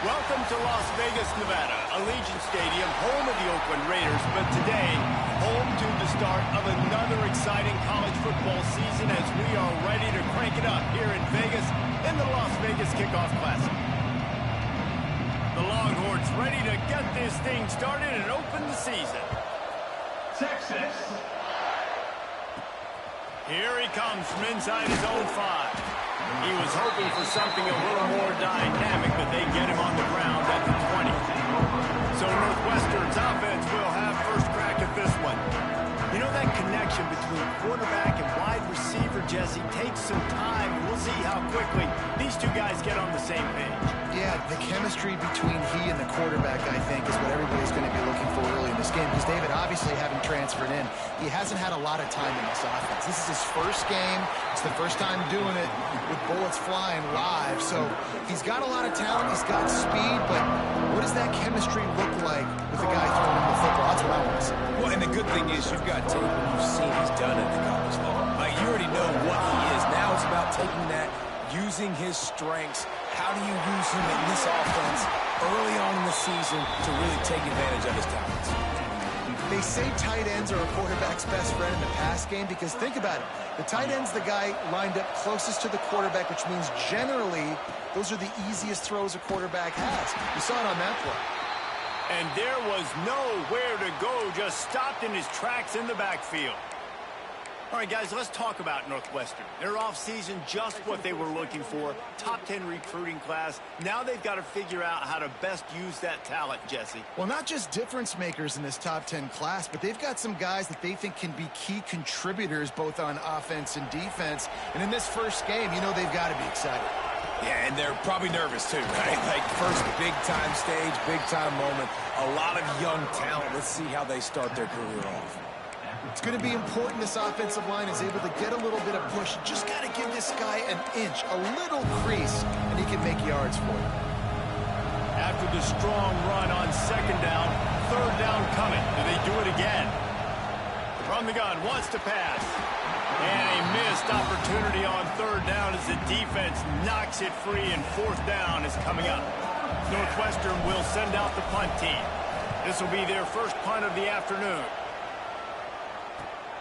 Welcome to Las Vegas, Nevada, Allegiant Stadium, home of the Oakland Raiders, but today, home to the start of another exciting college football season as we are ready to crank it up here in Vegas in the Las Vegas Kickoff Classic. The Longhorns ready to get this thing started and open the season. Texas. Here he comes from inside his own 5. He was hoping for something a little more dynamic, but they get him on the ground at the 20. So Northwestern's offense will have first crack at this one. You know, that connection between quarterback and wide receiver, Jesse, takes some time. We'll see how quickly these two guys get on the same page. Yeah, the chemistry between he and the quarterback, I think, is what everybody's going to be looking for early in this game. Because David, obviously, having transferred in, he hasn't had a lot of time in this offense. This is his first game. It's the first time doing it with bullets flying live. So he's got a lot of talent. He's got speed. But what does that chemistry look like with the guy throwing him the football? That's what I want to see. Well, and the good thing is you've got tape and you've seen he's done it at the college level. You already know what he is. Now it's about taking that, using his strengths. How do you use him in this offense early on in the season to really take advantage of his talents? They say tight ends are a quarterback's best friend in the pass game because think about it. The tight end's the guy lined up closest to the quarterback, which means generally those are the easiest throws a quarterback has. You saw it on that play. And there was nowhere to go, just stopped in his tracks in the backfield. All right, guys, let's talk about Northwestern. Their offseason, just what they were looking for. Top 10 recruiting class. Now they've got to figure out how to best use that talent, Jesse. Well, not just difference makers in this top 10 class, but they've got some guys that they think can be key contributors both on offense and defense. And in this first game, you know they've got to be excited. Yeah, and they're probably nervous too, right? Like first big-time stage, big-time moment. A lot of young talent. Let's see how they start their career off. It's going to be important this offensive line is able to get a little bit of push. Just got to give this guy an inch, a little crease, and he can make yards for you. After the strong run on second down, third down coming. Do they do it again? From the gun, wants to pass. And a missed opportunity on third down as the defense knocks it free, and fourth down is coming up. Northwestern will send out the punt team. This will be their first punt of the afternoon.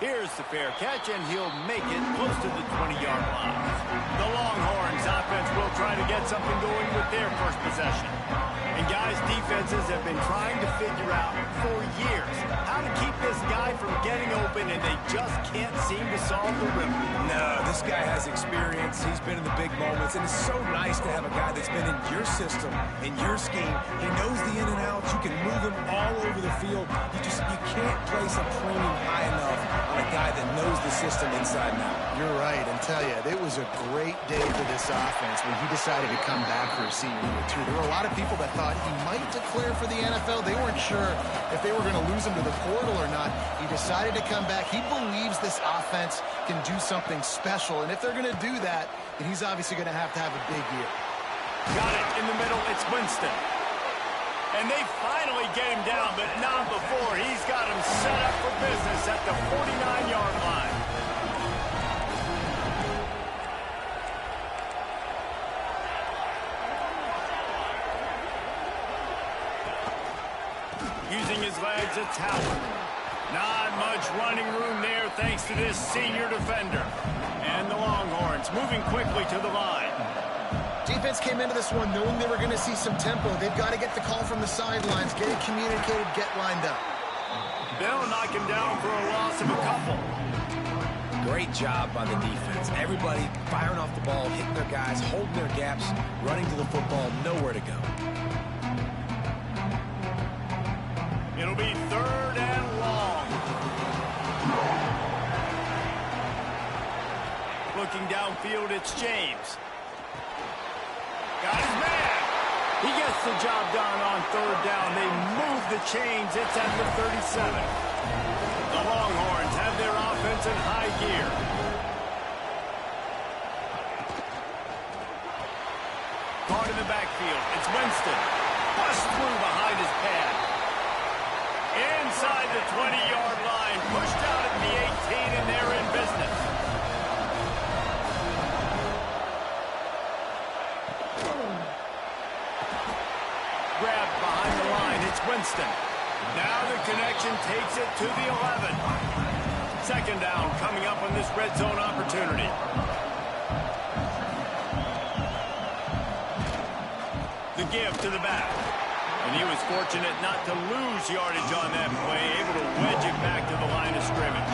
Here's the fair catch, and he'll make it close to the 20-yard line. The Longhorns offense will try to get something going with their first possession. And guys, defenses have been trying to figure out for years how to keep this guy from getting open, and they just can't seem to solve the riddle. No, this guy has experience. He's been in the big moments, and it's so nice to have a guy that's been in your system, in your scheme. He knows the in and outs. You can move him all over the field. You can't place a premium high enough on a guy that knows the system inside and out. You're right, and tell you, it was a great day for this offense when he decided to come back for a senior year, too. There were a lot of people that thought he might declare for the NFL. They weren't sure if they were going to lose him to the portal or not. He decided to come back. He believes this offense can do something special, and if they're going to do that, then he's obviously going to have a big year. Got it in the middle. It's Winston. And they finally get him down, but not before. He's got him set up for business at the 49-yard line. Using his legs, it's Howard. Not much running room there thanks to this senior defender. And the Longhorns moving quickly to the line. Defense came into this one knowing they were going to see some tempo. They've got to get the call from the sidelines, get it communicated, get lined up. They'll knock him down for a loss of a couple. Great job by the defense. Everybody firing off the ball, hitting their guys, holding their gaps, running to the football, nowhere to go. It'll be third and long. Looking downfield, it's James. Got his man. He gets the job done on third down. They move the chains. It's at the 37. The Longhorns have their offense in high gear. Caught in the backfield. It's Winston. Pushed through behind his pad. Inside the 20-yard line. Pushed out at the 18, and they're in business. and takes it to the 11. Second down coming up on this red zone opportunity. The give to the back. And he was fortunate not to lose yardage on that play, able to wedge it back to the line of scrimmage.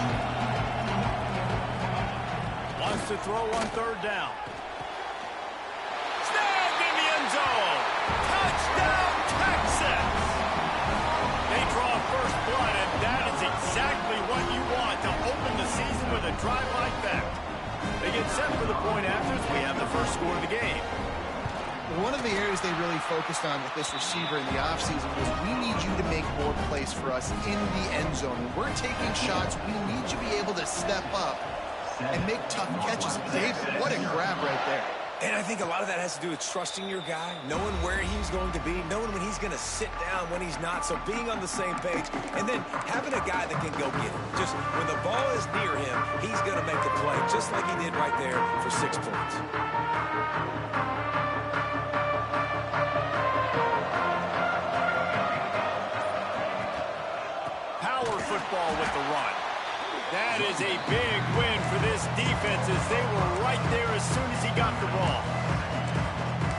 Wants to throw on third down. Snagged in the end zone. Touchdown, Texas! They draw first blood, and that is exactly what you want to open the season with a drive like that. They get set for the point after as we have the first score of the game. One of the areas they really focused on with this receiver in the offseason was we need you to make more plays for us in the end zone. When we're taking shots, we need you to be able to step up and make tough catches. David, what a grab right there. And I think a lot of that has to do with trusting your guy, knowing where he's going to be, knowing when he's going to sit down, when he's not, so being on the same page, and then having a guy that can go get it. Just when the ball is near him, he's going to make the play, just like he did right there for 6 points. Football with the run. That is a big win for this defense as they were right there as soon as he got the ball.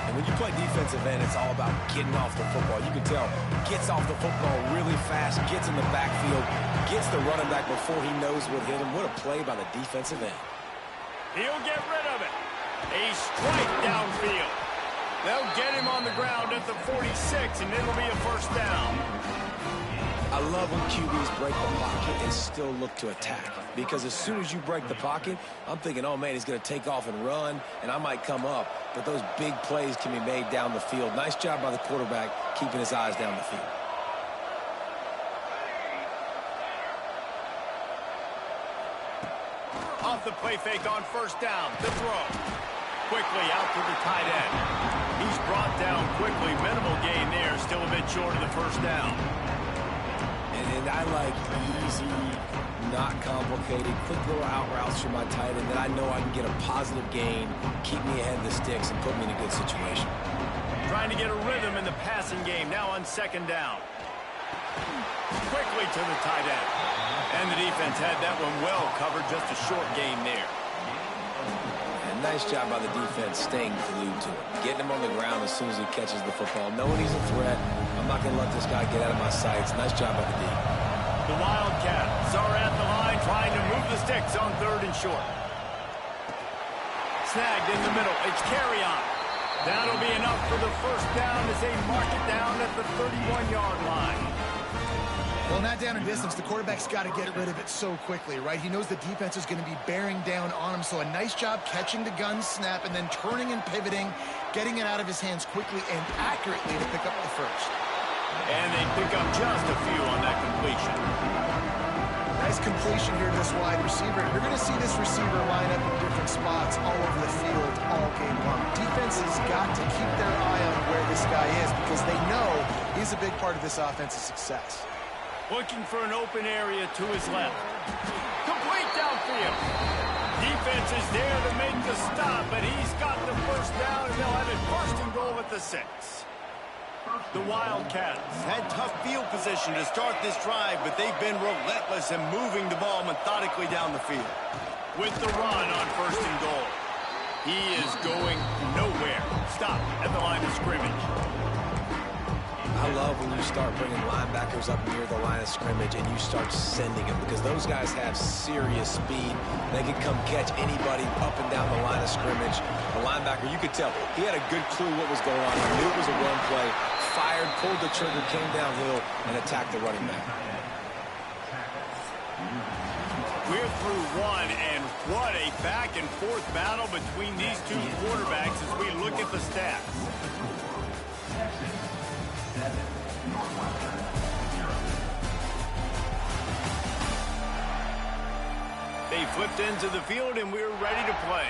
And when you play defensive end, it's all about getting off the football. You can tell, gets off the football really fast, gets in the backfield, gets the running back before he knows what hit him. What a play by the defensive end. He'll get rid of it. A strike downfield. They'll get him on the ground at the 46, and it'll be a first down. I love when QBs break the pocket and still look to attack. Because as soon as you break the pocket, I'm thinking, oh, man, he's going to take off and run, and I might come up. But those big plays can be made down the field. Nice job by the quarterback keeping his eyes down the field. Off the play fake on first down. The throw. Quickly out to the tight end. He's brought down quickly. Minimal gain there. Still a bit short of the first down. And I like easy, not complicated, quick little out routes for my tight end that I know I can get a positive gain, keep me ahead of the sticks, and put me in a good situation. Trying to get a rhythm in the passing game now on second down. Quickly to the tight end. And the defense had that one well covered, just a short gain there. And nice job by the defense staying glued to it. Getting him on the ground as soon as he catches the football. Knowing he's a threat. I'm not going to let this guy get out of my sights. Nice job by the D. The Wildcats are at the line trying to move the sticks on third and short. Snagged in the middle. It's carry on. That'll be enough for the first down as they mark it down at the 31-yard line. Well, not down in distance. The quarterback's got to get rid of it so quickly, right? He knows the defense is going to be bearing down on him. So a nice job catching the gun snap and then turning and pivoting, getting it out of his hands quickly and accurately to pick up the first. And they pick up just a few on that completion. Nice completion here to this wide receiver. You're going to see this receiver line up in different spots all over the field all game long. Defense has got to keep their eye on where this guy is because they know he's a big part of this offense's success. Looking for an open area to his left. Complete downfield. Defense is there to make the stop, but he's got the first down, and they'll have it first and goal at the 6. The Wildcats had tough field position to start this drive, but they've been relentless in moving the ball methodically down the field. With the run on first and goal. He is going nowhere. Stop at the line of scrimmage. I love when you start bringing linebackers up near the line of scrimmage and you start sending them because those guys have serious speed. They can come catch anybody up and down the line of scrimmage. The linebacker, you could tell, he had a good clue what was going on. He knew it was a run play, fired, pulled the trigger, came downhill, and attacked the running back. We're through one, and what a back-and-forth battle between these two quarterbacks as we look at the stats. They flipped into the field, and we're ready to play.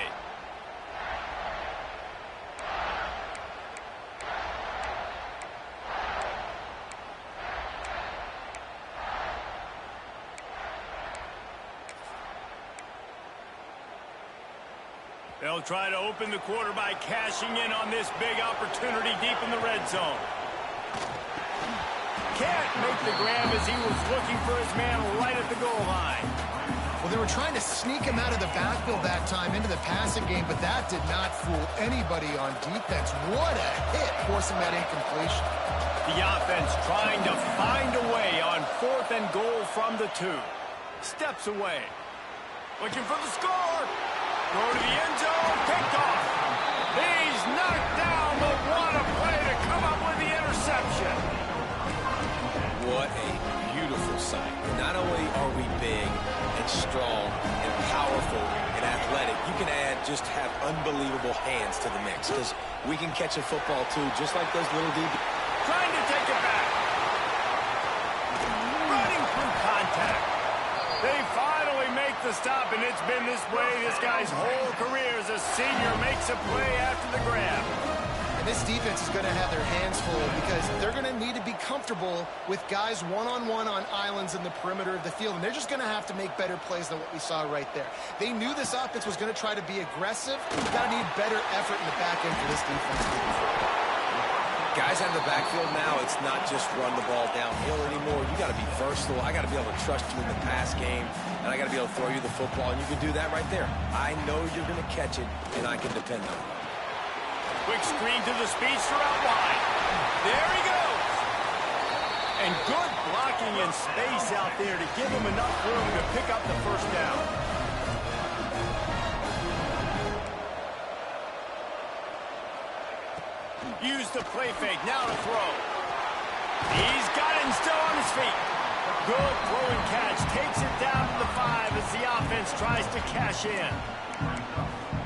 They'll try to open the quarter by cashing in on this big opportunity deep in the red zone. can't make the grab as he was looking for his man right at the goal line. Well, they were trying to sneak him out of the backfield that time into the passing game, but that did not fool anybody on defense. What a hit, forcing that incompletion. The offense trying to find a way on 4th and goal from the 2. Steps away. Looking for the score. Go to the end zone. Picked off. He's knocked down, but what a play to come up with the interception. What a beautiful sight. Not only are we big and strong and powerful and athletic, you can just have unbelievable hands to the mix, because we can catch a football too, just like those little DB. Trying to take it back. Running through contact. They finally make the stop, and it's been this way this guy's whole career as a senior makes a play after the grab. And this defense is going to have their hands full because they're going to need to be comfortable with guys one-on-one on islands in the perimeter of the field, and they're just going to have to make better plays than what we saw right there. They knew this offense was going to try to be aggressive. You've got to need better effort in the back end for this defense. Guys out of the backfield now, it's not just run the ball downhill anymore. You got to be versatile. I got to be able to trust you in the pass game, and I got to be able to throw you the football, and you can do that right there. I know you're going to catch it, and I can depend on it. Quick screen to the speedster out wide. There he goes. And good blocking in space out there to give him enough room to pick up the first down. Use the play fake, now to throw. He's got it and still on his feet. Good throw and catch, takes it down to the 5 as the offense tries to cash in.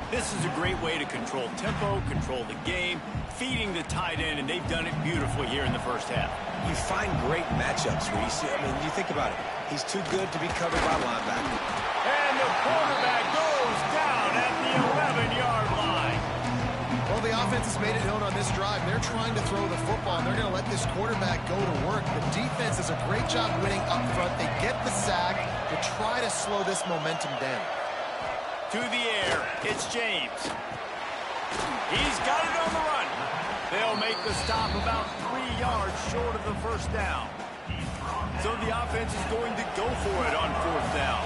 This is a great way to control tempo, control the game, feeding the tight end, and they've done it beautifully here in the first half. You find great matchups where you see, you think about it. He's too good to be covered by linebacker. And the quarterback goes down at the 11-yard line. Well, the offense has made it known on this drive. They're trying to throw the football, and they're going to let this quarterback go to work. The defense does a great job winning up front. They get the sack to try to slow this momentum down. To the air, it's James. He's got it on the run. They'll make the stop about 3 yards short of the first down. So the offense is going to go for it on 4th down.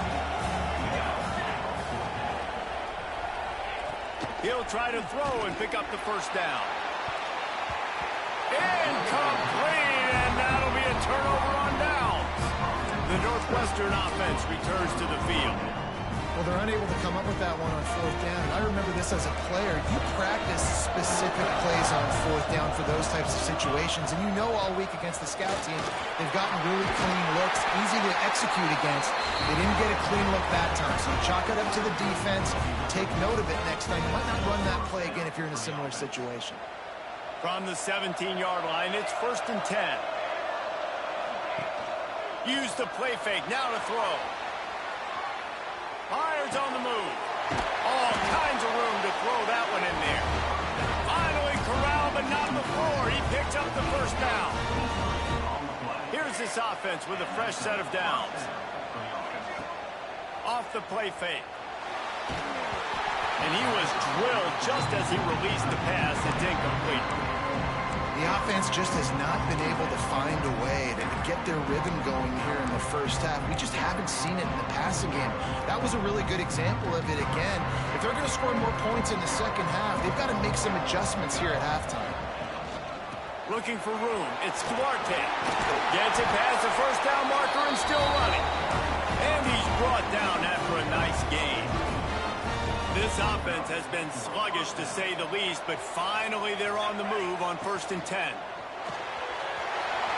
He'll try to throw and pick up the first down. Incomplete, and that'll be a turnover on downs. The Northwestern offense returns to the field. Well, they're unable to come up with that one on 4th down. And I remember this as a player. You practice specific plays on 4th down for those types of situations. And you know all week against the scout team, they've gotten really clean looks, easy to execute against. They didn't get a clean look that time. So you chalk it up to the defense. You take note of it next time. You might not run that play again if you're in a similar situation. From the 17-yard line, it's 1st and 10. Use the play fake, now to throw. Myers on the move. All kinds of room to throw that one in there. Finally corralled, but not before. He picks up the first down. Here's this offense with a fresh set of downs. Off the play fake. And he was drilled just as he released the pass. It's incomplete. The offense just has not been able to find a way to get their rhythm going here in the first half. We just haven't seen it in the passing game. That was a really good example of it again. If they're going to score more points in the second half, they've got to make some adjustments here at halftime. Looking for room. It's Duarte. Gets it past the first down marker and still running. And he's brought down after a nice gain. This offense has been sluggish, to say the least, but finally they're on the move on 1st and 10.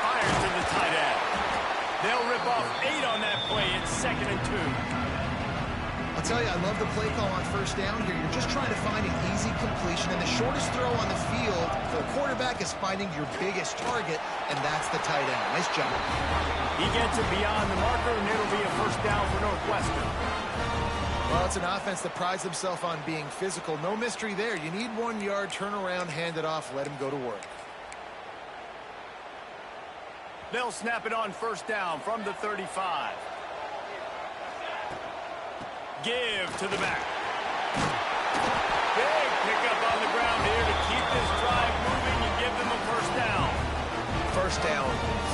Fires to the tight end. They'll rip off 8 on that play. It's 2nd and 2. I'll tell you, I love the play call on 1st down here. You're just trying to find an easy completion, and the shortest throw on the field for a quarterback is finding your biggest target, and that's the tight end. Nice job. He gets it beyond the marker, and it'll be a 1st down for Northwestern. Well, it's an offense that prides themselves on being physical. No mystery there. You need 1 yard, turn around, hand it off, let him go to work. They'll snap it on 1st down from the 35. Give to the back. Big pickup on the ground here to keep this drive moving and give them a 1st down. first down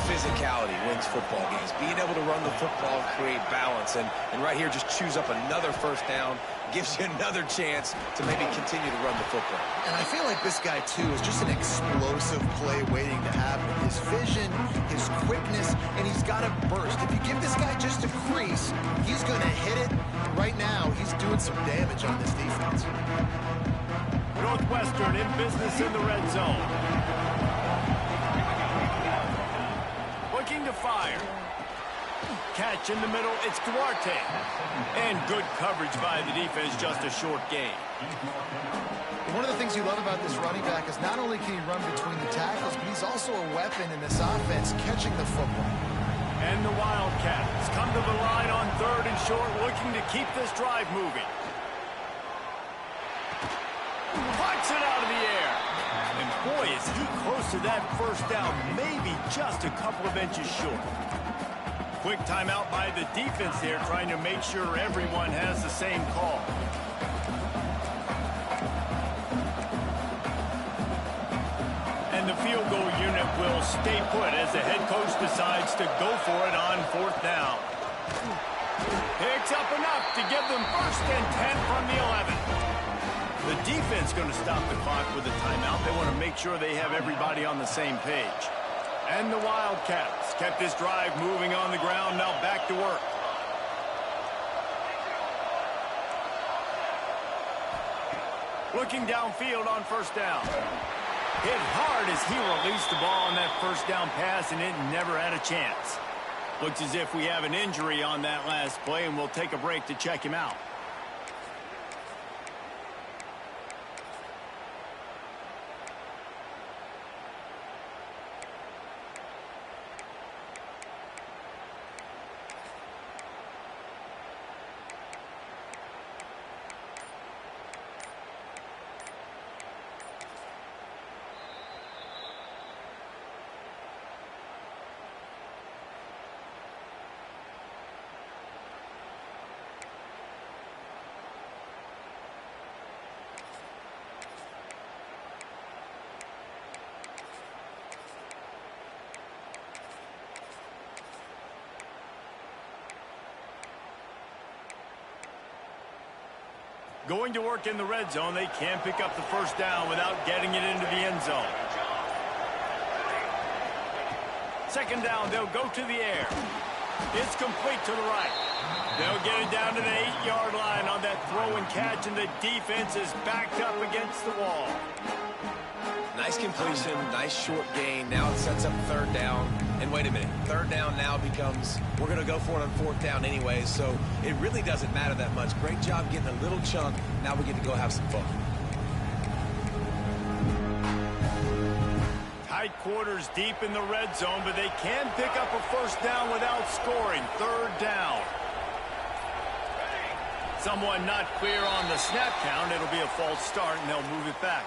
physicality wins football games. Being able to run the football and create balance. And right here, just choose up another first down, gives you another chance to maybe continue to run the football. And I feel like this guy, too, is just an explosive play waiting to happen. His vision, his quickness, and he's got a burst. If you give this guy just a crease, he's going to hit it. Right now, he's doing some damage on this defense. Northwestern in business in the red zone. Looking to fire. Catch in the middle, it's Duarte. And good coverage by the defense, just a short gain. One of the things you love about this running back is not only can he run between the tackles, but he's also a weapon in this offense, catching the football. And the Wildcats come to the line on 3rd and short, looking to keep this drive moving. Plucks it out of the air. And boy, is he close to that first down, maybe just a couple of inches short. Quick timeout by the defense there, trying to make sure everyone has the same call. And the field goal unit will stay put as the head coach decides to go for it on 4th down. Picks up enough to give them 1st and 10 from the 11. The defense going to stop the clock with a timeout. They want to make sure they have everybody on the same page. And the Wildcats kept this drive moving on the ground, now back to work. Looking downfield on 1st down. Hit hard as he released the ball on that 1st down pass, and it never had a chance. Looks as if we have an injury on that last play, and we'll take a break to check him out. Going to work in the red zone, they can't pick up the 1st down without getting it into the end zone. 2nd down, they'll go to the air. It's complete to the right. They'll get it down to the 8-yard line on that throw and catch, and the defense is backed up against the wall. Nice completion, nice short gain. Now it sets up 3rd down. And wait a minute, 3rd down now becomes, we're going to go for it on 4th down anyway, so it really doesn't matter that much. Great job getting a little chunk. Now we get to go have some fun. Tight quarters deep in the red zone, but they can pick up a 1st down without scoring. 3rd down. Someone not clear on the snap count. It'll be a false start, and they'll move it back.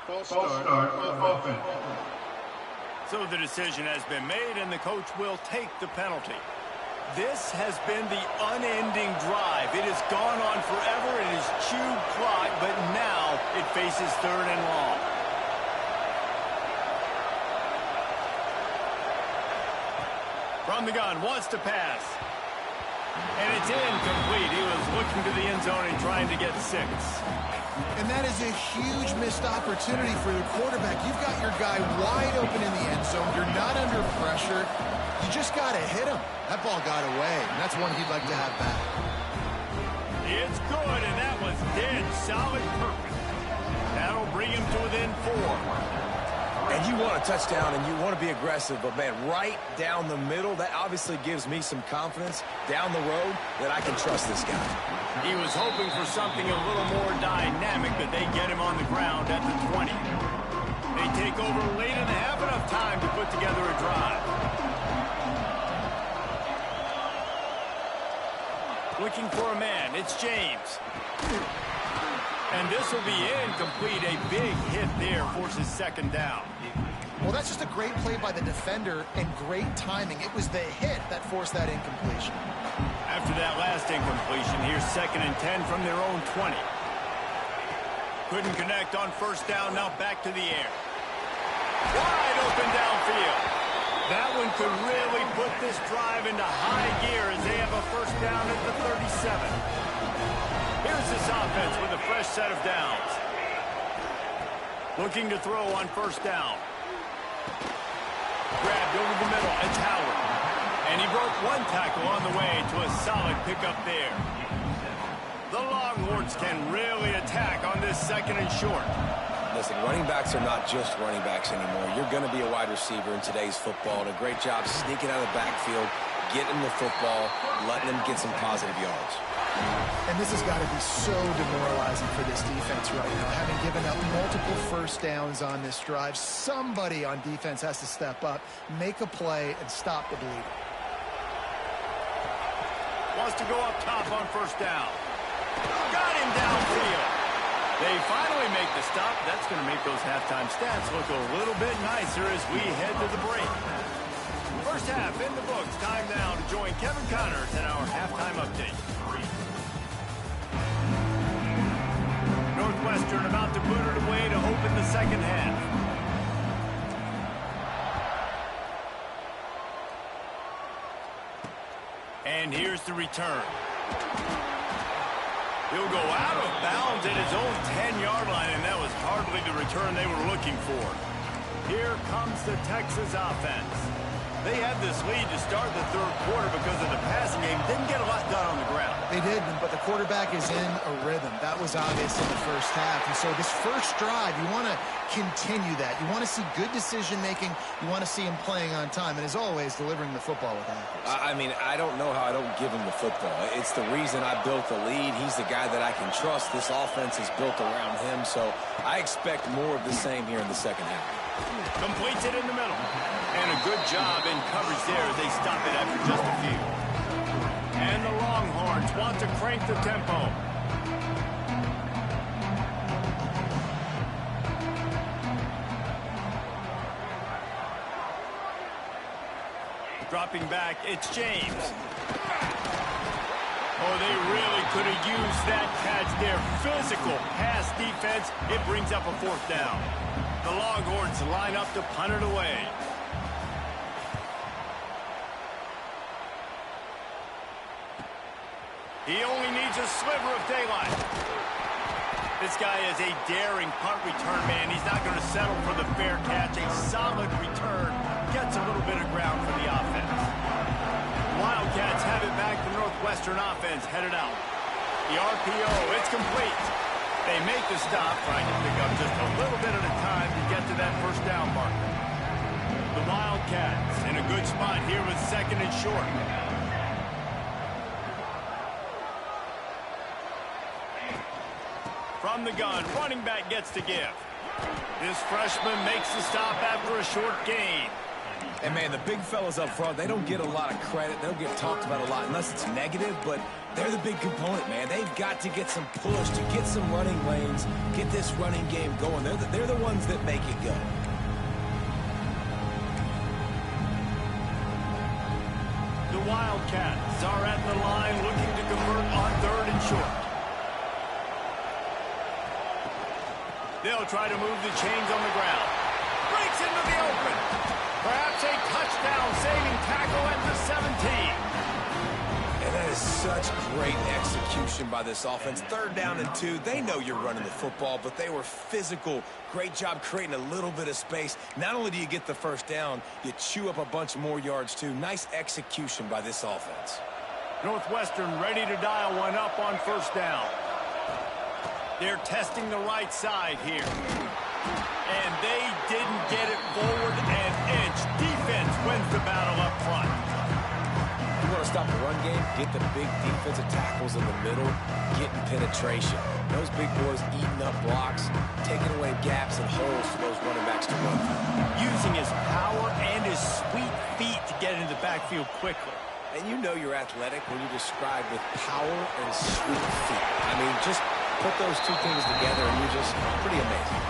False start on offense. So the decision has been made, and the coach will take the penalty. This has been the unending drive. It has gone on forever. It has chewed clock, but now it faces 3rd and long. From the gun, wants to pass. And it's incomplete. He was looking to the end zone and trying to get 6. And that is a huge missed opportunity for the quarterback. You've got your guy wide open in the end zone. You're not under pressure. You just got to hit him. That ball got away, and that's one he'd like to have back. It's good, and that was dead solid perfect. That'll bring him to within 4. And you want a touchdown, and you want to be aggressive, but, man, right down the middle, that obviously gives me some confidence down the road that I can trust this guy. He was hoping for something a little more dynamic, but they get him on the ground at the 20. They take over late in the half, enough time to put together a drive. Looking for a man, it's James. And this will be incomplete. A big hit there forces 2nd down. Well, that's just a great play by the defender and great timing. It was the hit that forced that incompletion. After that last incompletion, here's 2nd and 10 from their own 20. Couldn't connect on 1st down, now back to the air. Wide open downfield. That one could really put this drive into high gear as they have a first down at the 37. Here's this offense with a fresh set of downs. Looking to throw on first down. Grabbed over the middle. It's Howard. And he broke one tackle on the way to a solid pickup there. The Longhorns can really attack on this second and short. Listen, running backs are not just running backs anymore. You're going to be a wide receiver in today's football. And a great job sneaking out of the backfield, getting the football, letting them get some positive yards. And this has got to be so demoralizing for this defense right now. Having given up multiple first downs on this drive, somebody on defense has to step up, make a play, and stop the bleeding. Wants to go up top on first down. Got him downfield. They finally make the stop. That's going to make those halftime stats look a little bit nicer as we head to the break. First half in the books. Time now to join Kevin Connors in our halftime update. Northwestern about to boot it away to open the second half. And here's the return. He'll go out of bounds at his own 10-yard line, and that was hardly the return they were looking for. Here comes the Texas offense. They had this lead to start the third quarter because of the passing game. Didn't get a lot done on the ground. They did, but the quarterback is in a rhythm. That was obvious in the first half. And so this first drive, you want to continue that. You want to see good decision-making. You want to see him playing on time. And as always, delivering the football with accuracy. I mean, I don't know how I don't give him the football. It's the reason I built the lead. He's the guy that I can trust. This offense is built around him. So I expect more of the same here in the second half. Completes it in the middle. And a good job in coverage there as they stop it after just a few. And the Longhorns want to crank the tempo. Dropping back, it's James. Oh, they really could have used that catch there. Physical pass defense. It brings up a fourth down. The Longhorns line up to punt it away. He only needs a sliver of daylight. This guy is a daring punt return man. He's not going to settle for the fair catch. A solid return gets a little bit of ground for the offense. Wildcats have it back. The Northwestern offense headed out. The RPO, it's complete. They make the stop, trying to pick up just a little bit at a time to get to that first down marker. The Wildcats in a good spot here with second and short. From the gun, running back gets to give. This freshman makes the stop after a short gain. And, man, the big fellas up front, they don't get a lot of credit. They don't get talked about a lot unless it's negative, but they're the big component, man. They've got to get some push, to get some running lanes, get this running game going. They're the ones that make it go. The Wildcats are at the line looking to convert on third and short. They'll try to move the chains on the ground. Breaks into the open. Perhaps a touchdown-saving tackle at the 17. And that is such great execution by this offense. Third down and 2. They know you're running the football, but they were physical. Great job creating a little bit of space. Not only do you get the first down, you chew up a bunch more yards, too. Nice execution by this offense. Northwestern ready to dial one up on first down. They're testing the right side here. And they didn't get it forward an inch. Defense wins the battle up front. You want to stop the run game? Get the big defensive tackles in the middle, getting penetration. Those big boys eating up blocks, taking away gaps and holes for those running backs to run through. Using his power and his sweet feet to get into the backfield quickly. And you know you're athletic when you describe with power and sweet feet. I mean, just put those two things together and you're just pretty amazing.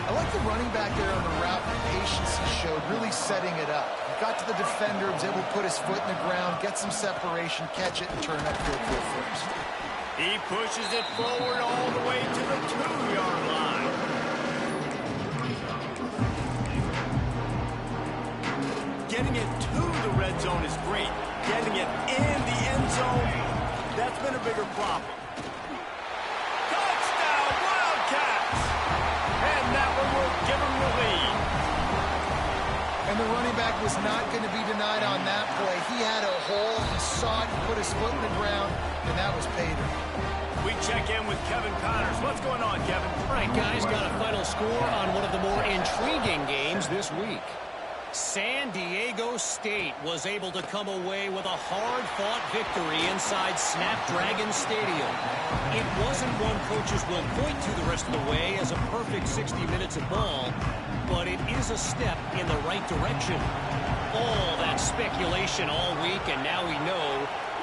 I like the running back there on the route, the patience he showed, really setting it up. He got to the defender, was able to put his foot in the ground, get some separation, catch it, and turn upfield for first. He pushes it forward all the way to the 2-yard line. getting it to the red zone is great. Getting it in the end zone, that's been a bigger problem. Touchdown, Wildcats! And that one will give them the lead. And the running back was not going to be denied on that play. He had a hole, he saw it, he put his foot in the ground, and that was pay dirt. We check in with Kevin Connors. What's going on, Kevin? All right, guys, got a final score on one of the more intriguing games this week. San Diego State was able to come away with a hard-fought victory inside Snapdragon Stadium. It wasn't one coaches will point to the rest of the way as a perfect 60 minutes of ball, but it is a step in the right direction. All that speculation all week, and now we know.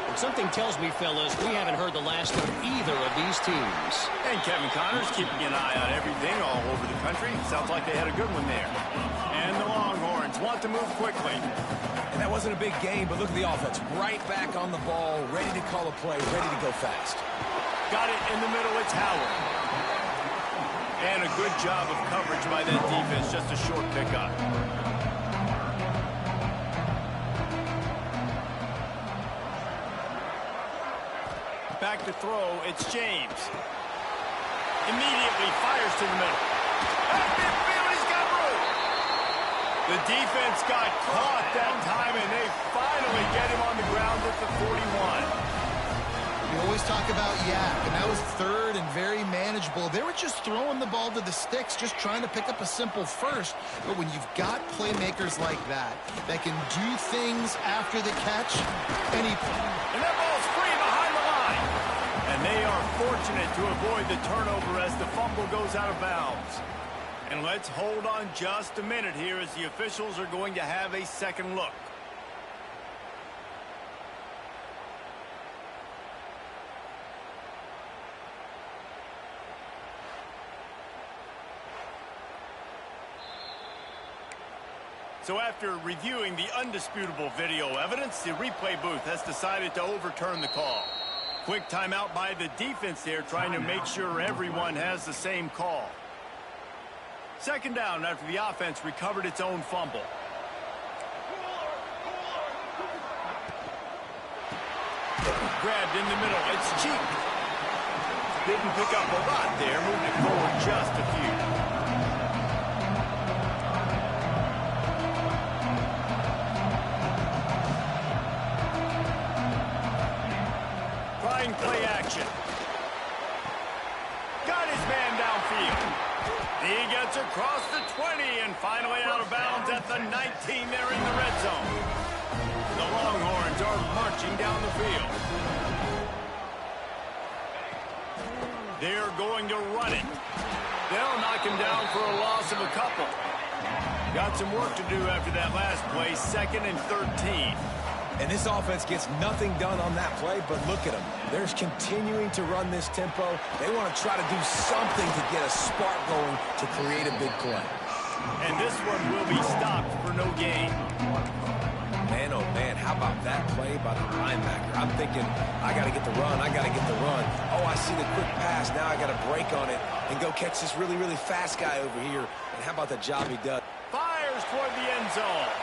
And something tells me, fellas, we haven't heard the last of either of these teams. And Kevin Connors keeping an eye on everything all over the country. Sounds like they had a good one there. And the Longhorns want to move quickly. And that wasn't a big game, but look at the offense. Right back on the ball, ready to call a play, ready to go fast. Got it in the middle, it's Howard. And a good job of coverage by that defense, just a short pickup. Back to throw, it's James. Immediately fires to the middle. At midfield, he's got room. The defense got caught that time, and they finally get him on the ground at the 41. We always talk about Yak, and that was third and very manageable. They were just throwing the ball to the sticks, just trying to pick up a simple first. But when you've got playmakers like that can do things after the catch, anything. And that ball's free behind the line. And they are fortunate to avoid the turnover as the fumble goes out of bounds. And let's hold on just a minute here as the officials are going to have a second look. So after reviewing the undisputable video evidence, the replay booth has decided to overturn the call. Quick timeout by the defense there, trying to make sure everyone has the same call. Second down after the offense recovered its own fumble. Grabbed in the middle, it's Cheek. Didn't pick up a lot there, moved it forward just a few. Play action. Got his man downfield. He gets across the 20 and finally out of bounds at the 19 there in the red zone. The Longhorns are marching down the field. They're going to run it. They'll knock him down for a loss of a couple. Got some work to do after that last play, 2nd and 13. And this offense gets nothing done on that play, but look at them. They're continuing to run this tempo. They want to try to do something to get a spark going to create a big play. And this one will be stopped for no gain. Man, oh man, how about that play by the linebacker? I'm thinking, I got to get the run, I got to get the run. Oh, I see the quick pass, now I got to break on it and go catch this really, really fast guy over here. And how about the job he does? Fires toward the end zone.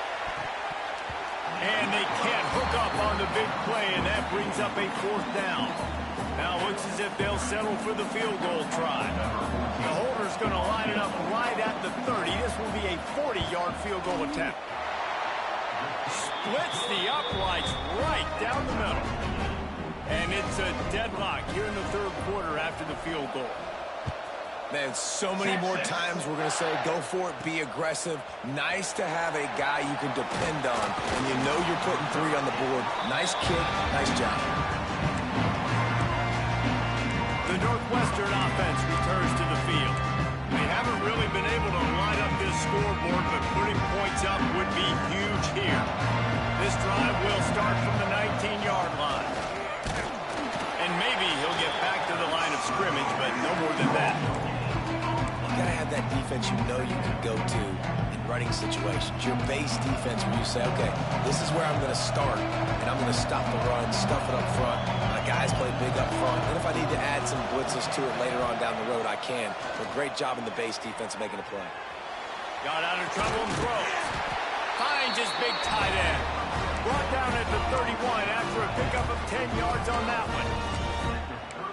And they can't hook up on the big play, and that brings up a 4th down. Now it looks as if they'll settle for the field goal try. The holder's going to line it up right at the 30. This will be a 40-yard field goal attempt. Splits the uprights right down the middle. And it's a deadlock here in the 3rd quarter after the field goal. Man, so many more times we're going to say, go for it, be aggressive. Nice to have a guy you can depend on, and you know you're putting 3 on the board. Nice kick, nice job. The Northwestern offense returns to the field. They haven't really been able to line up this scoreboard, but putting points up would be huge here. This drive will start from the 19-yard line. And maybe he'll get back to the line of scrimmage, but no more than that. You got to have that defense you know you can go to in running situations. Your base defense where you say, okay, this is where I'm going to start, and I'm going to stop the run, stuff it up front. My guys play big up front, and if I need to add some blitzes to it later on down the road, I can. But great job in the base defense making a play. Got out of trouble and throws. Finds his big tight end. Brought down at the 31 after a pickup of 10 yards on that one.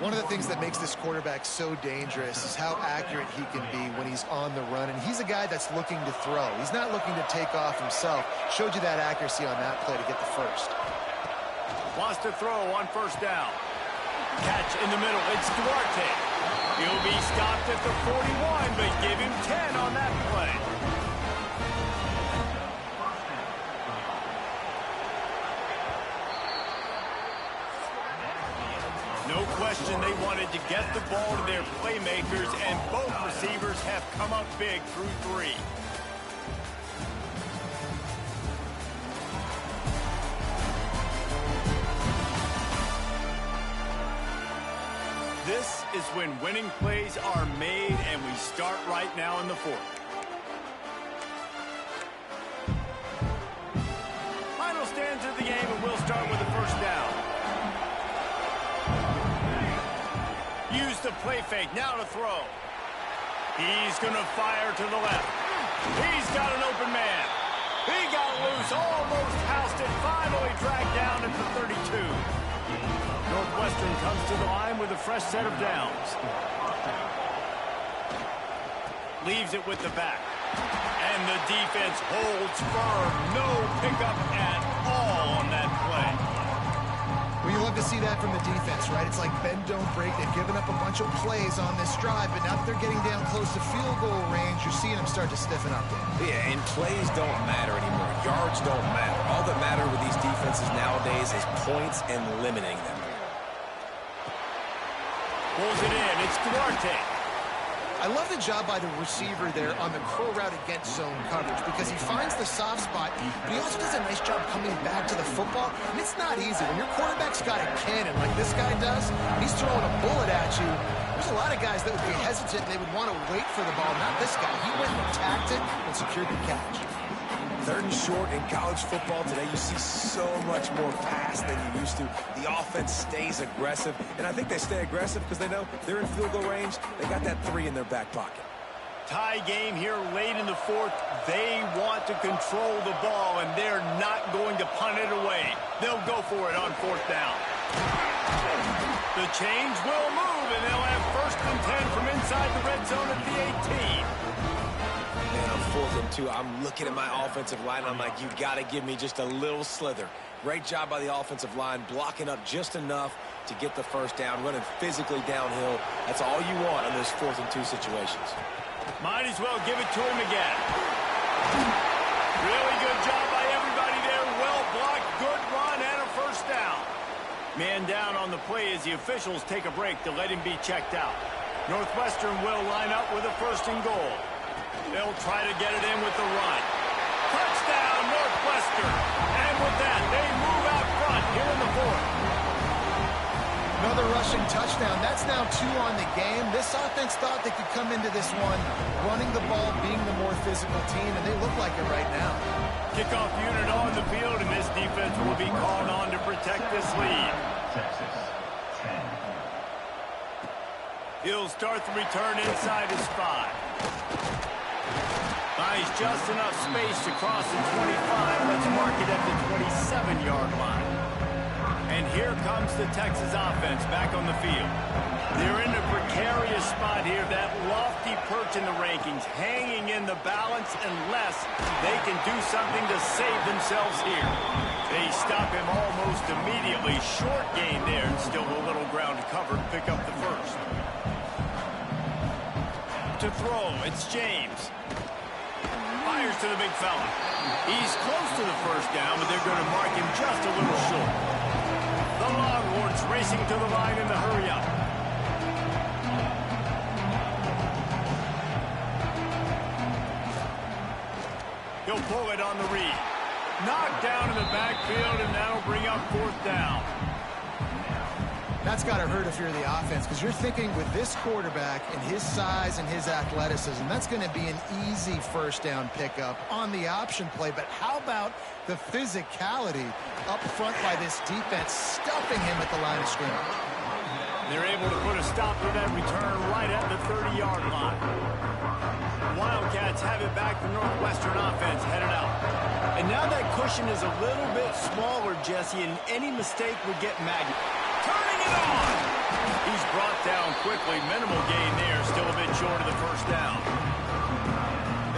One of the things that makes this quarterback so dangerous is how accurate he can be when he's on the run. And he's a guy that's looking to throw. He's not looking to take off himself. Showed you that accuracy on that play to get the first. Wants to throw on first down. Catch in the middle. It's Duarte. He'll be stopped at the 41, but give him 10 on that play. No question they wanted to get the ball to their playmakers, and both receivers have come up big through 3. This is when winning plays are made, and we start right now in the 4th. Final stands of the game, and we'll start with the first down. Use the play fake, now to throw. He's going to fire to the left. He's got an open man. He got loose, almost housed it, finally dragged down at the 32. Northwestern comes to the line with a fresh set of downs. Leaves it with the back. And the defense holds firm. No pickup at all on that play. Well, you love to see that from the defense, right? It's like bend, don't break. They've given up a bunch of plays on this drive, but now that they're getting down close to field goal range, you're seeing them start to stiffen up there. Yeah, and plays don't matter anymore. Yards don't matter. All that matter with these defenses nowadays is points and limiting them. Pulls it in. It's Duarte. I love the job by the receiver there on the crow route against zone coverage because he finds the soft spot, but he also does a nice job coming back to the football. And it's not easy. When your quarterback's got a cannon like this guy does, and he's throwing a bullet at you, there's a lot of guys that would be hesitant. They would want to wait for the ball. Not this guy. He went and attacked it and secured the catch. 3rd and short in college football today, you see so much more pass than you used to. The offense stays aggressive, and I think they stay aggressive because they know they're in field goal range. They got that 3 in their back pocket. Tie game here late in the 4th. They want to control the ball, and they're not going to punt it away. They'll go for it on 4th down. The chains will move, and they'll have 1st and 10 from inside the red zone at the 18. Man, on 4th and 2, I'm looking at my offensive line. I'm like, you got to give me just a little slither. Great job by the offensive line, blocking up just enough to get the first down, running physically downhill. That's all you want in those 4th and 2 situations. Might as well give it to him again. Really good job by everybody there. Well blocked, good run, and a first down. Man down on the play as the officials take a break to let him be checked out. Northwestern will line up with a 1st and goal. They'll try to get it in with the run. Touchdown, Northwestern. And with that, they move out front here in the 4th. Another rushing touchdown. That's now 2 on the game. This offense thought they could come into this one running the ball, being the more physical team, and they look like it right now. Kickoff unit on the field, and this defense will be called on to protect this lead. He'll start the return inside his 5. Buys just enough space to cross the 25. Let's mark it at the 27-yard line. And here comes the Texas offense back on the field. They're in a precarious spot here, that lofty perch in the rankings, hanging in the balance unless they can do something to save themselves here. They stop him almost immediately. Short gain there, and still a little ground to cover to pick up the first. To throw, it's James. Fires to the big fella. He's close to the first down, but they're going to mark him just a little short. The Longhorns racing to the line in the hurry-up. He'll pull it on the read. Knocked down in the backfield, and that'll bring up 4th down. That's got to hurt if you're the offense, because you're thinking with this quarterback and his size and his athleticism, that's going to be an easy first down pickup on the option play. But how about the physicality up front by this defense, stuffing him at the line of scrimmage? They're able to put a stop to that return right at the 30-yard line. Wildcats have it back. The Northwestern offense headed out. And now that cushion is a little bit smaller, Jesse, and any mistake would get magnified. Turning it on! He's brought down quickly. Minimal gain there. Still a bit short of the first down.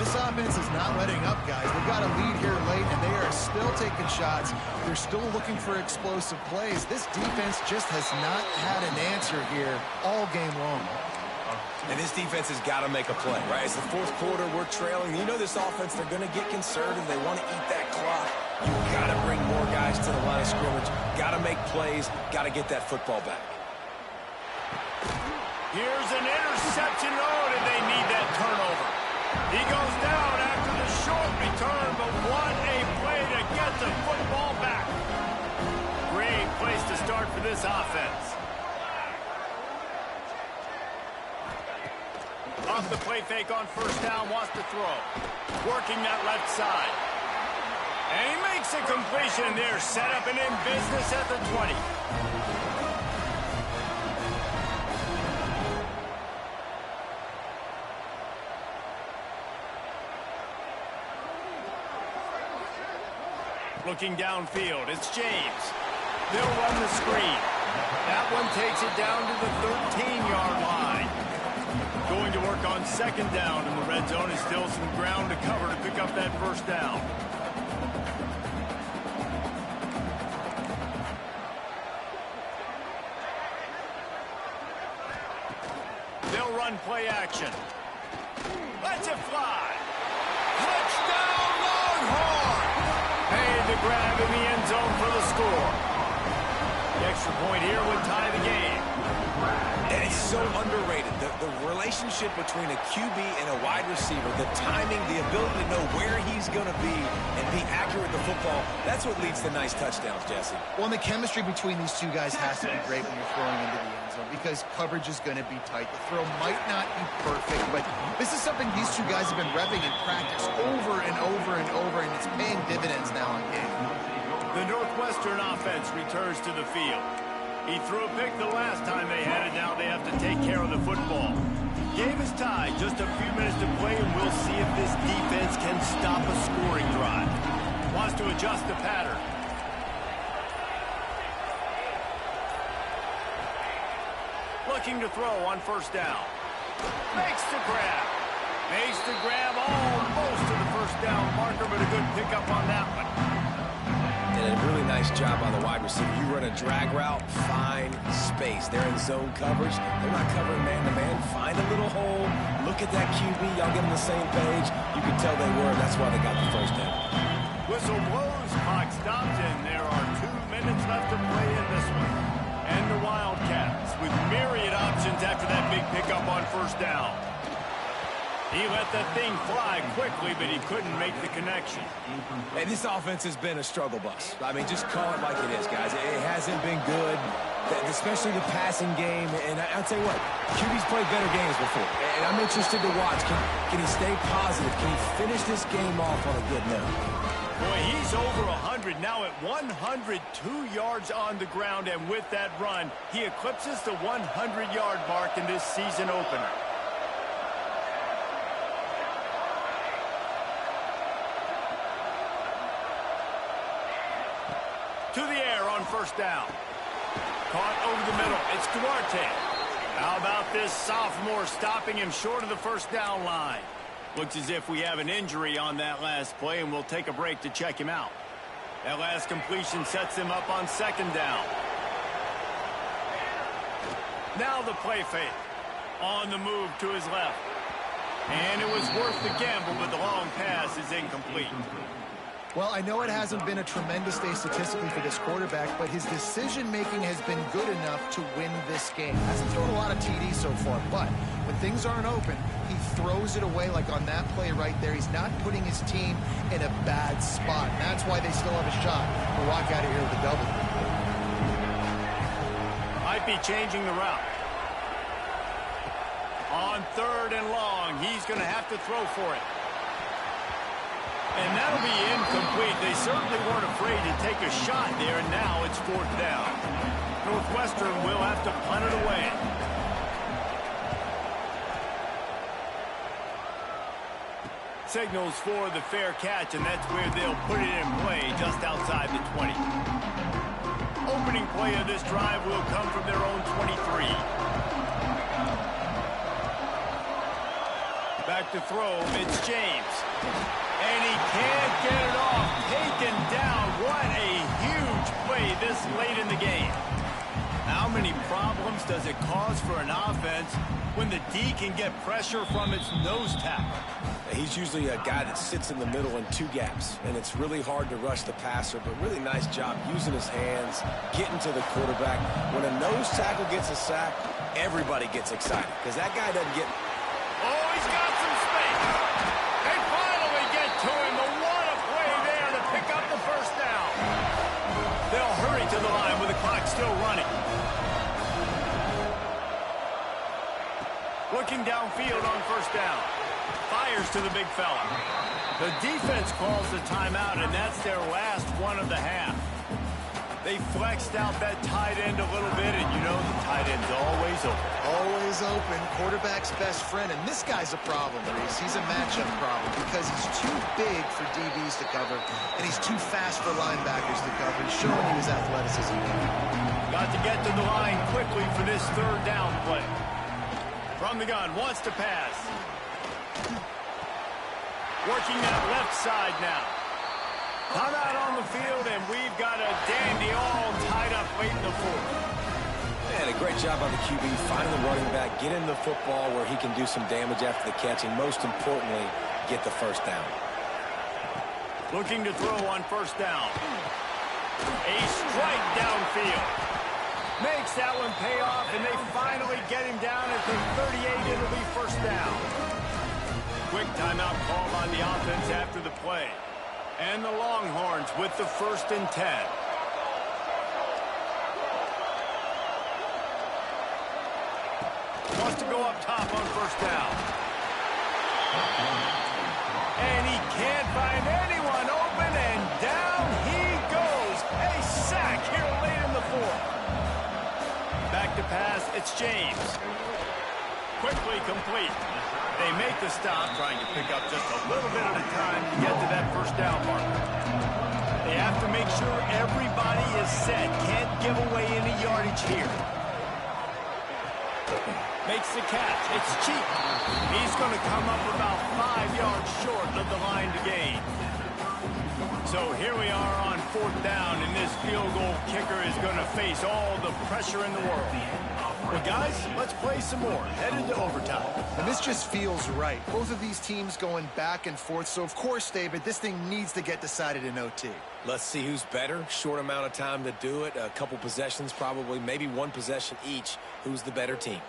This offense is not letting up, guys. They've got a lead here late, and they are still taking shots. They're still looking for explosive plays. This defense just has not had an answer here all game long. And this defense has got to make a play, right? It's the fourth quarter. We're trailing. You know this offense, they're going to get conservative. They want to eat that clock. You've got to bring more guys to the line of scrimmage. Got to make plays. Got to get that football back. Here's an interception. Oh, did they need that turnover? He goes down after the short return, but what a play to get the football back. Great place to start for this offense. Off the play fake on first down, wants to throw. Working that left side. And he makes a completion there, set up and in business at the 20. Looking downfield, it's James. They'll run the screen. That one takes it down to the 13-yard line. Going to work on second down in the red zone. Is still some ground to cover to pick up that first down. They'll run play action. Let's it fly. Touchdown Longhorn! Made the grab in the end zone for the score. The extra point here would tie the game. And it's so underrated. The relationship between a QB and a wide receiver, the timing, the ability to know where he's going to be and be accurate with the football, that's what leads to nice touchdowns, Jesse. Well, and the chemistry between these two guys has to be great when you're throwing into the end zone because coverage is going to be tight. The throw might not be perfect, but this is something these two guys have been repping in practice over and over and over, and it's paying dividends now on game. The Northwestern offense returns to the field. He threw a pick the last time they had it. Now they have to take care of the football. Game is tied. Just a few minutes to play, and we'll see if this defense can stop a scoring drive. Wants to adjust the pattern. Looking to throw on first down. Makes the grab. Makes the grab almost to the first down marker, but a good pickup on that one. And a really nice job on the wide receiver. You run a drag route, find space. They're in zone coverage. They're not covering man-to-man. Find a little hole. Look at that QB. Y'all get on the same page. You can tell they were. That's why they got the first down. Whistle blows. Clock stopped, and there are 2 minutes left to play in this one. And the Wildcats with myriad options after that big pickup on first down. He let that thing fly quickly, but he couldn't make the connection. And this offense has been a struggle bus. I mean, just call it like it is, guys. It hasn't been good, especially the passing game. And I'll tell you what, QB's played better games before. And I'm interested to watch. Can he stay positive? Can he finish this game off on a good note? Boy, he's over 100 now at 102 yards on the ground. And with that run, he eclipses the 100-yard mark in this season opener. To the air on first down. Caught over the middle. It's Duarte. How about this sophomore stopping him short of the first down line? Looks as if we have an injury on that last play, and we'll take a break to check him out. That last completion sets him up on second down. Now the play fake. On the move to his left. And it was worth the gamble, but the long pass is incomplete. Well, I know it hasn't been a tremendous day statistically for this quarterback, but his decision-making has been good enough to win this game. Hasn't thrown a lot of TDs so far, but when things aren't open, he throws it away like on that play right there. He's not putting his team in a bad spot. And that's why they still have a shot to walk out of here with a double. Might be changing the route. On third and long, he's going to have to throw for it. And that'll be incomplete. They certainly weren't afraid to take a shot there, and now it's fourth down. Northwestern will have to punt it away. signals for the fair catch, and that's where they'll put it in play just outside the 20. Opening play of this drive will come from their own 23. Back to throw, it's James. And he can't get it off. Taken down. What a huge play this late in the game. How many problems does it cause for an offense when the D can get pressure from its nose tackle? He's usually a guy that sits in the middle in two gaps, and it's really hard to rush the passer, but really nice job using his hands, getting to the quarterback. When a nose tackle gets a sack, everybody gets excited because that guy doesn't get... Oh, he's got some space. They finally get to him. But what a play there to pick up the first down. They'll hurry to the line with the clock still running. Looking downfield on first down. Fires to the big fella. The defense calls the timeout, and that's their last one of the half. They flexed out that tight end a little bit, and you know the tight end's always open. Always open. Quarterback's best friend. And this guy's a problem, Reese. He's a matchup problem because he's too big for DBs to cover, and he's too fast for linebackers to cover. He's showing you his athleticism. Got to get to the line quickly for this third down play. From the gun, wants to pass. Working that left side now. Come out on the field, and we've got a dandy all tied up late in the fourth. Man, a great job by the QB, finding the running back, get him the football where he can do some damage after the catch, and most importantly, get the first down. Looking to throw on first down. A strike downfield. Makes that one pay off, and they finally get him down at the 38. It'll be first down. Quick timeout call on the offense after the play. And the Longhorns with the 1st and 10. Wants to go up top on first down. And he can't find anyone open, and down he goes. A sack here late in the fourth. Back to pass, it's James. Quickly complete. They make the stop, trying to pick up just a little bit at a time to get to that first down marker. They have to make sure everybody is set. Can't give away any yardage here. Makes the catch. It's cheap. He's going to come up about 5 yards short of the line to gain. So here we are on 4th down, and this field goal kicker is going to face all the pressure in the world. Well, guys, let's play some more. Headed to overtime. And this just feels right. Both of these teams going back and forth. So, of course, David, this thing needs to get decided in OT. Let's see who's better. Short amount of time to do it. A couple possessions probably, maybe one possession each. Who's the better team?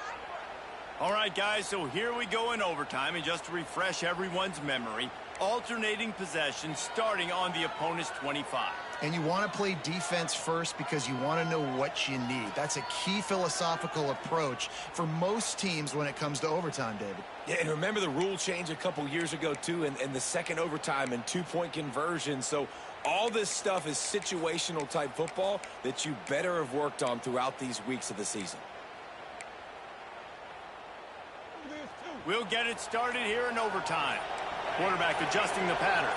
All right, guys, so here we go in overtime. And just to refresh everyone's memory, alternating possessions starting on the opponent's 25. And you want to play defense first because you want to know what you need. That's a key philosophical approach for most teams when it comes to overtime, David. Yeah, and remember the rule change a couple years ago, too, and the second overtime and two-point conversion. So all this stuff is situational type football that you better have worked on throughout these weeks of the season. We'll get it started here in overtime. Quarterback adjusting the pattern.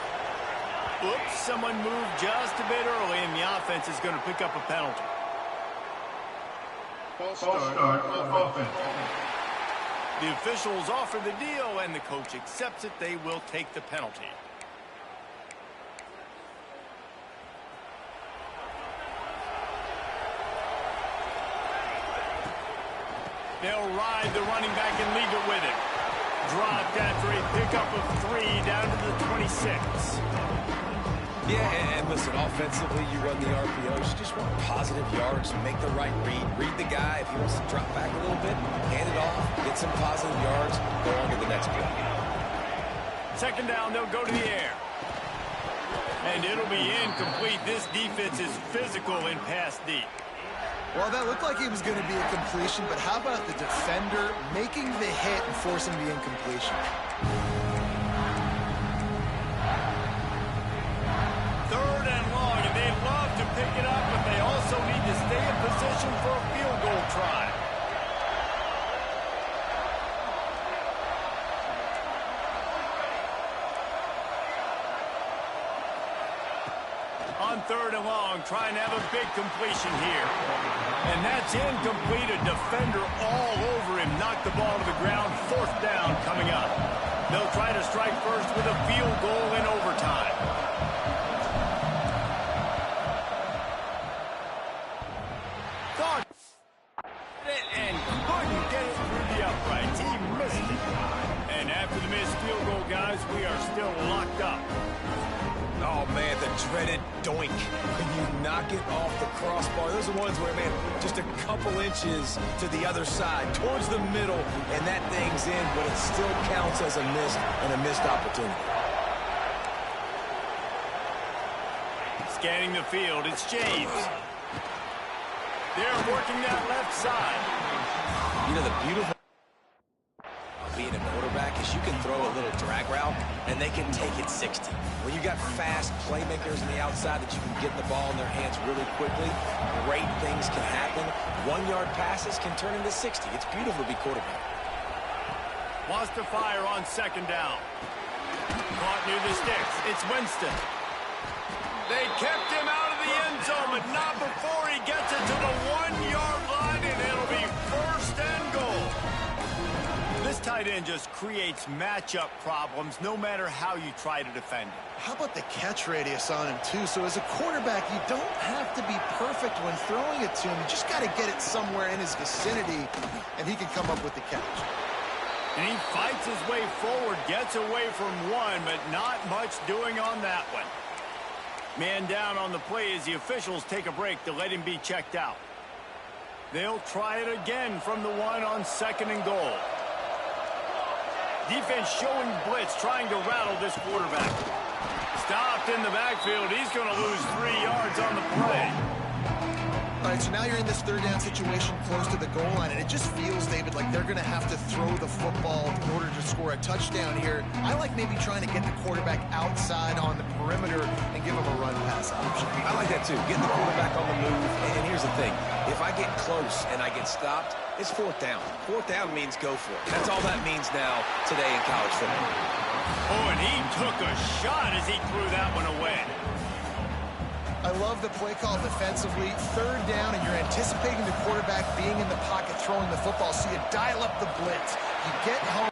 Oops, someone moved just a bit early, and the offense is going to pick up a penalty. False start, offense. The officials offer the deal, and the coach accepts it. They will take the penalty. They'll ride the running back and leave it with it. Dropped after a pickup of 3 down to the 26. Yeah, and listen, offensively, you run the RPOs. You just want positive yards, make the right read the guy. If he wants to drop back a little bit, hand it off, get some positive yards, go on to the next play. Second down, they'll go to the air. And it'll be incomplete. This defense is physical in pass deep. Well, that looked like it was going to be a completion, but how about the defender making the hit and forcing the incompletion? Third and long, and they love to pick it up, but they also need to stay in position for a field goal try. On 3rd and long, trying to have a big completion here. And that's incomplete. A defender all over him. Knocked the ball to the ground. 4th down coming up. They'll try to strike first with a field goal in overtime. Thought it and couldn't get it through the uprights. He missed it. And after the missed field goal, guys, we are still locked up. Oh, man, the dreaded doink. When you knock it off the crossbar, those are ones where, man, just a couple inches to the other side, towards the middle, and that thing's in, but it still counts as a miss and a missed opportunity. Scanning the field, it's James. They're working that left side. You know, the beautiful being a quarterback is you can throw a little drag route and they can take it 60. When you got fast playmakers on the outside that you can get the ball in their hands really quickly, great things can happen. 1-yard passes can turn into 60. It's beautiful to be quarterback. Wants to fire on 2nd down. Caught near the sticks. It's Winston. They kept him out of the end zone, but not before he gets it to the 1-yard line, and it'll be 1st and goal. This tight end just creates matchup problems no matter how you try to defend him. How about the catch radius on him, too? So as a quarterback, you don't have to be perfect when throwing it to him. You just got to get it somewhere in his vicinity, and he can come up with the catch. And he fights his way forward, gets away from one, but not much doing on that one. Man down on the play as the officials take a break to let him be checked out. They'll try it again from the 1 on 2nd and goal. Defense showing blitz, trying to rattle this quarterback. Stopped in the backfield. He's going to lose 3 yards on the play. All right, so now you're in this 3rd down situation close to the goal line, and it just feels, David, like they're going to have to throw the football in order to score a touchdown here. I like maybe trying to get the quarterback outside on the perimeter and give him a run-pass option. I like that, too. Getting the quarterback on the move. And here's the thing. If I get close and I get stopped, it's 4th down. 4th down means go for it. That's all that means now today in college football. Oh, and he took a shot as he threw that one away. I love the play call defensively. 3rd down, and you're anticipating the quarterback being in the pocket throwing the football, so you dial up the blitz. You get home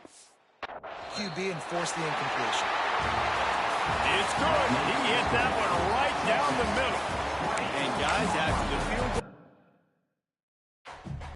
QB and force the incompletion. It's good. He hit that one right down the middle. And guys, after the field goal.